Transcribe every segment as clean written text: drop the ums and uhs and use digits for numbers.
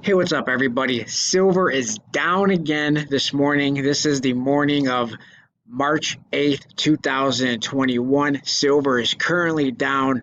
Hey, what's up, everybody? Silver is down again this morning. This is the morning of March 8th, 2021. Silver is currently down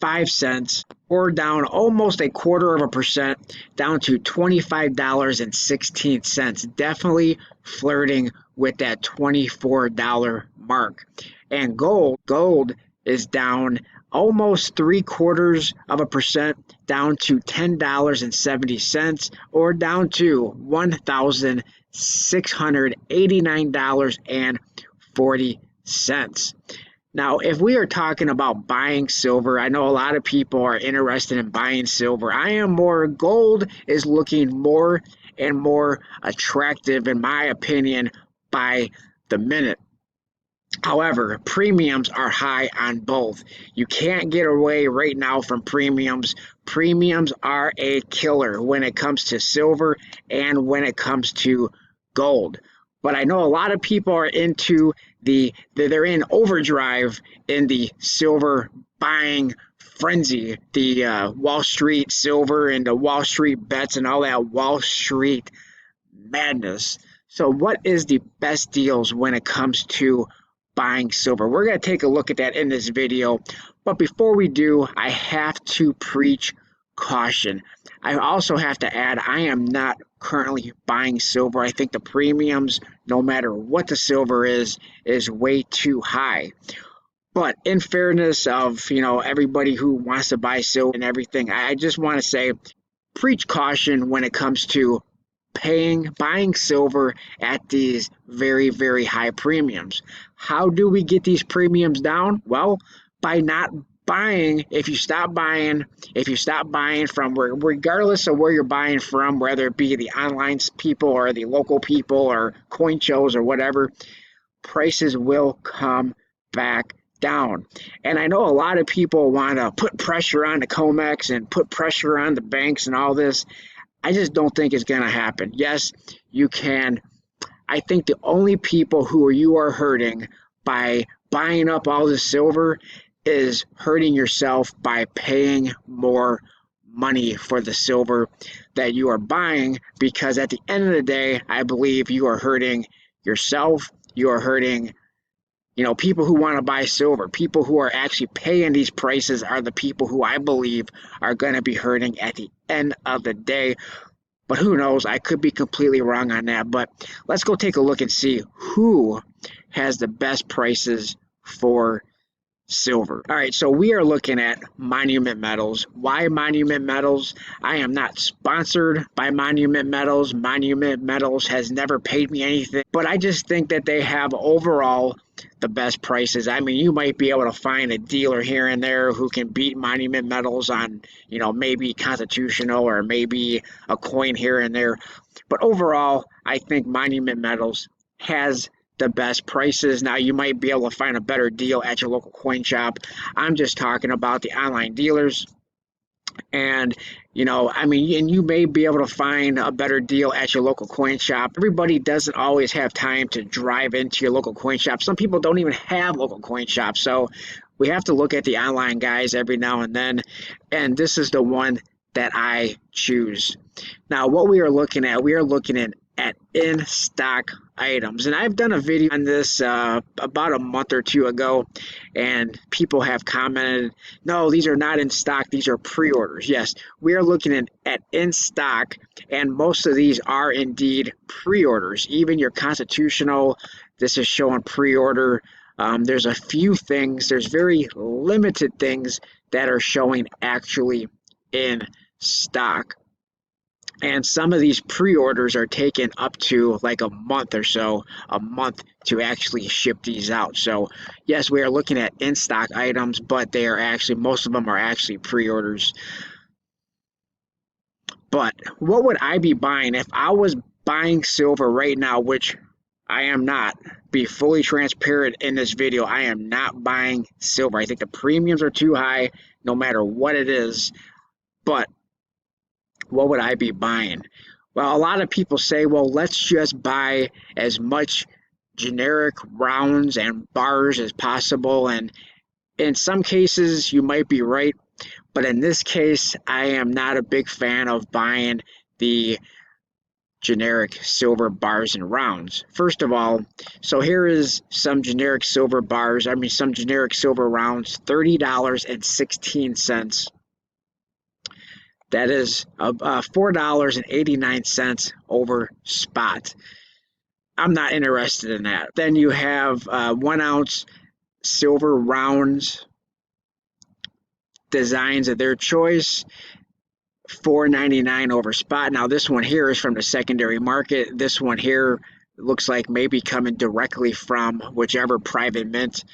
5 cents or down almost a quarter of a percent, down to $25.16. Definitely flirting with that $24 mark. And gold is down almost 3/4 of a percent, down to $10.70 or down to $1,689.40. Now, if we are talking about buying silver, I know a lot of people are interested in buying silver. I am more. Gold is looking more and more attractive, in my opinion, by the minute. However, premiums are high on both. You can't get away right now from premiums. Premiums are a killer when it comes to silver and when it comes to gold. But I know a lot of people are into they're in overdrive in the silver buying frenzy, the Wall Street silver and the Wall Street bets and all that Wall Street madness. So, what is the best deals when it comes to buying silver? We're going to take a look at that in this video. But before we do, I have to preach caution. I also have to add, I am not currently buying silver. I think the premiums, no matter what the silver is way too high. But in fairness of, everybody who wants to buy silver and everything, I just want to say, preach caution when it comes to buying silver at these very, very high premiums. How do we get these premiums down? Well, by not buying. If you stop buying from regardless of where you're buying from, whether it be the online people or the local people or coin shows or whatever, prices will come back down. And I know a lot of people want to put pressure on the COMEX and put pressure on the banks and all this. I just don't think it's going to happen. Yes, you can. I think the only people who you are hurting by buying up all this silver is hurting yourself by paying more money for the silver that you are buying, because at the end of the day, I believe you are hurting yourself. You are hurting people who want to buy silver. People who are actually paying these prices are the people who I believe are going to be hurting at the end of the day. But who knows? I could be completely wrong on that. But let's go take a look and see who has the best prices for silver. All right, so we are looking at Monument Metals. Why Monument Metals? I am not sponsored by Monument Metals. Monument Metals has never paid me anything, but I just think that they have overall the best prices. I mean, you might be able to find a dealer here and there who can beat Monument Metals on, maybe Constitutional or maybe a coin here and there. But overall, I think Monument Metals has the best prices. Now, you might be able to find a better deal at your local coin shop. I'm just talking about the online dealers. And, and you may be able to find a better deal at your local coin shop. Everybody doesn't always have time to drive into your local coin shop. Some people don't even have local coin shops. So we have to look at the online guys every now and then. And this is the one that I choose. Now, what we are looking at in stock items, and I've done a video on this about a month or two ago, and people have commented, no, these are not in stock, these are pre-orders. Yes, we are looking at in stock, and most of these are indeed pre-orders. Even your Constitutional, this is showing pre-order. There's a few things, there's very limited things that are showing actually in stock. And some of these pre-orders are taking up to like a month to actually ship these out. So yes, we are looking at in-stock items, but most of them are actually pre-orders. But what would I be buying if I was buying silver right now, which I am not? Be fully transparent in this video, I am not buying silver. I think the premiums are too high no matter what it is. But what would I be buying? Well, a lot of people say, well, let's just buy as much generic rounds and bars as possible. And in some cases, you might be right. But in this case, I am not a big fan of buying the generic silver bars and rounds. First of all, so here is some generic silver bars, some generic silver rounds, $30.16. That is $4.89 over spot. I'm not interested in that. Then you have 1 ounce silver rounds, designs of their choice, $4.99 over spot. Now this one here is from the secondary market. This one here looks like maybe coming directly from whichever private mint.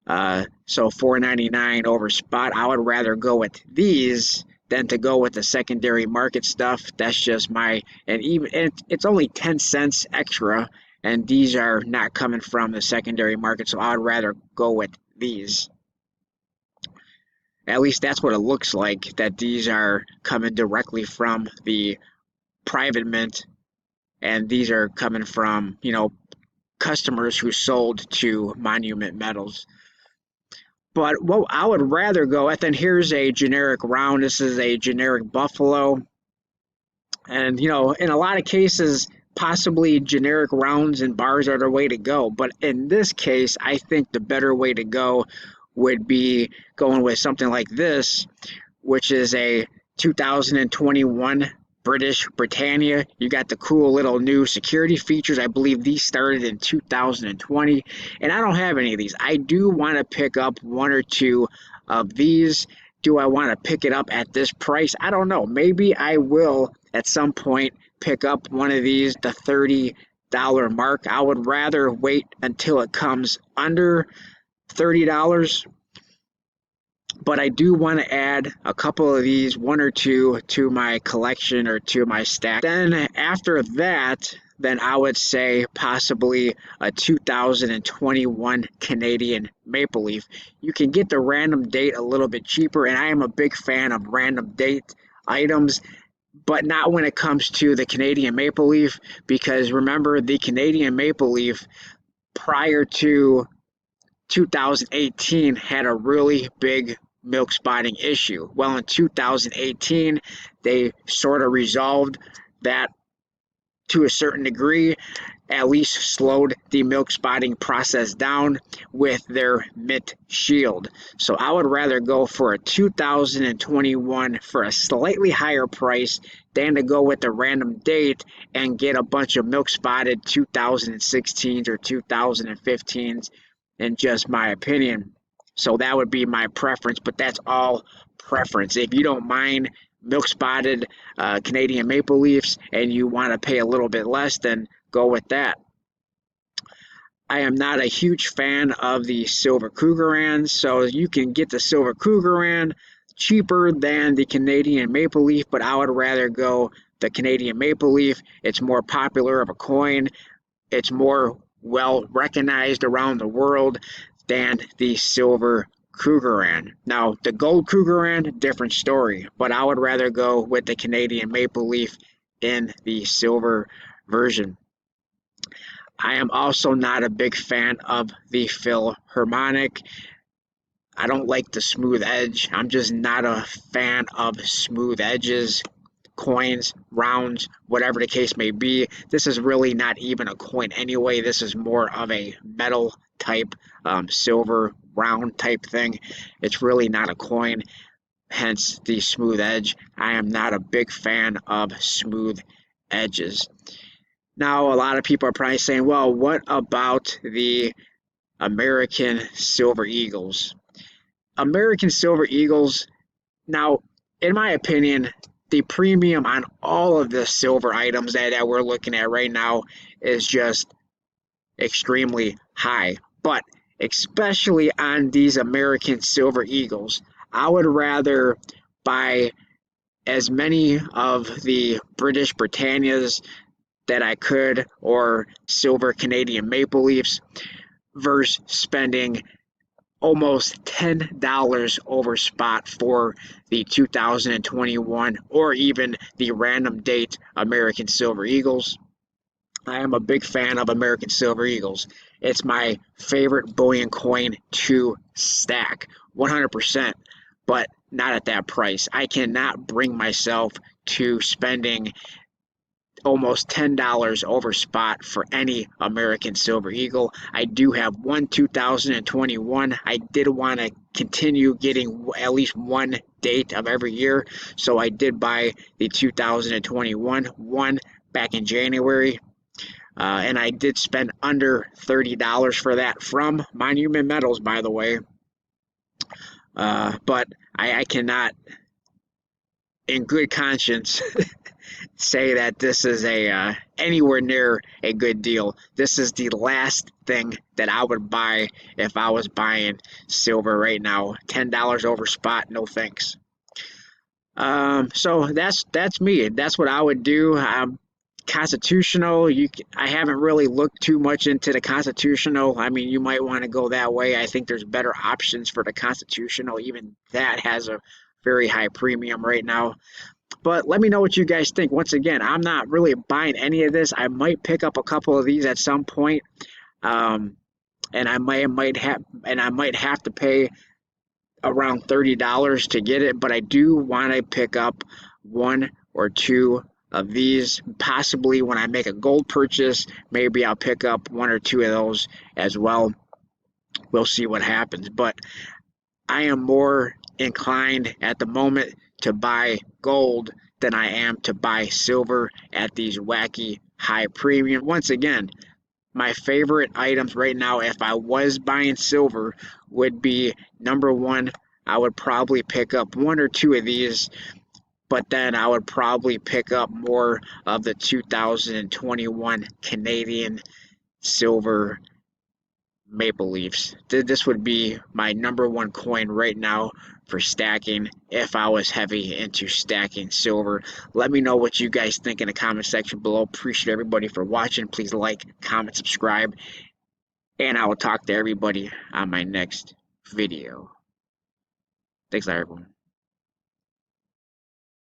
So $4.99 over spot. I would rather go with these than to go with the secondary market stuff. That's just and it's only 10 cents extra, and these are not coming from the secondary market, so I would rather go with these. At least that's what it looks like, that these are coming directly from the private mint, and these are coming from, customers who sold to Monument Metals. But what I would rather go with, and here's a generic round. This is a generic Buffalo. And, in a lot of cases, possibly generic rounds and bars are the way to go. But in this case, I think the better way to go would be going with something like this, which is a 2021 British Britannia. You got the cool little new security features. I believe these started in 2020, and I don't have any of these. I do want to pick up one or two of these. Do I want to pick it up at this price? I don't know. Maybe I will at some point pick up one of these, the $30 mark. I would rather wait until it comes under $30, but I do want to add a couple of these, one or two, to my collection or to my stack. Then after that, then I would say possibly a 2021 Canadian Maple Leaf. You can get the random date a little bit cheaper, and I am a big fan of random date items, but not when it comes to the Canadian Maple Leaf, because remember, the Canadian Maple Leaf prior to 2018 had a really big milk spotting issue. Well, in 2018, they sort of resolved that to a certain degree, at least slowed the milk spotting process down with their mint shield. So I would rather go for a 2021 for a slightly higher price than to go with the random date and get a bunch of milk spotted 2016s or 2015s, in just my opinion. So that would be my preference, but that's all preference. If you don't mind milk spotted Canadian Maple Leafs and you want to pay a little bit less, then go with that. I am not a huge fan of the Silver Krugerrands, so you can get the Silver Krugerrand cheaper than the Canadian Maple Leaf, but I would rather go the Canadian Maple Leaf. It's more popular of a coin. It's more well recognized around the world than the Silver Krugerrand. Now, the Gold Krugerrand, different story, but I would rather go with the Canadian Maple Leaf in the silver version. I am also not a big fan of the Philharmonic. I don't like the smooth edge. I'm just not a fan of smooth edges, coins, rounds, whatever the case may be. This is really not even a coin anyway. This is more of a metal type, silver round type thing. It's really not a coin, hence the smooth edge. I am not a big fan of smooth edges. Now, a lot of people are probably saying, well, what about the American Silver Eagles? American Silver Eagles, now, in my opinion, the premium on all of the silver items that we're looking at right now is just extremely high. But especially on these American Silver Eagles, I would rather buy as many of the British Britannias that I could, or silver Canadian Maple Leafs, versus spending almost $10 over spot for the 2021 or even the random date American Silver Eagles. I am a big fan of American Silver Eagles. It's my favorite bullion coin to stack, 100%, but not at that price. I cannot bring myself to spending almost $10 over spot for any American Silver Eagle. I do have one 2021. I did want to continue getting at least one date of every year, so I did buy the 2021 one back in January. And I did spend under $30 for that from Monument Metals, by the way. But I cannot, in good conscience, say that this is a anywhere near a good deal. This is the last thing that I would buy if I was buying silver right now. $10 over spot, no thanks. So that's me. That's what I would do. Constitutional, I haven't really looked too much into the constitutional. I mean, you might want to go that way. I think there's better options for the constitutional. Even that has a very high premium right now. But let me know what you guys think. Once again, I'm not really buying any of this. I might pick up a couple of these at some point, um, and I might have to pay around $30 to get it. But I do want to pick up one or two of these. Possibly when I make a gold purchase, maybe I'll pick up one or two of those as well. We'll see what happens. But I am more inclined at the moment to buy gold than I am to buy silver at these wacky high premium. Once again, my favorite items right now, if I was buying silver, would be number one, I would probably pick up one or two of these, but then I would probably pick up more of the 2021 Canadian silver Maple Leafs. This would be my number one coin right now for stacking if I was heavy into stacking silver. Let me know what you guys think in the comment section below. Appreciate everybody for watching. Please like, comment, subscribe, and I will talk to everybody on my next video. Thanks, everyone.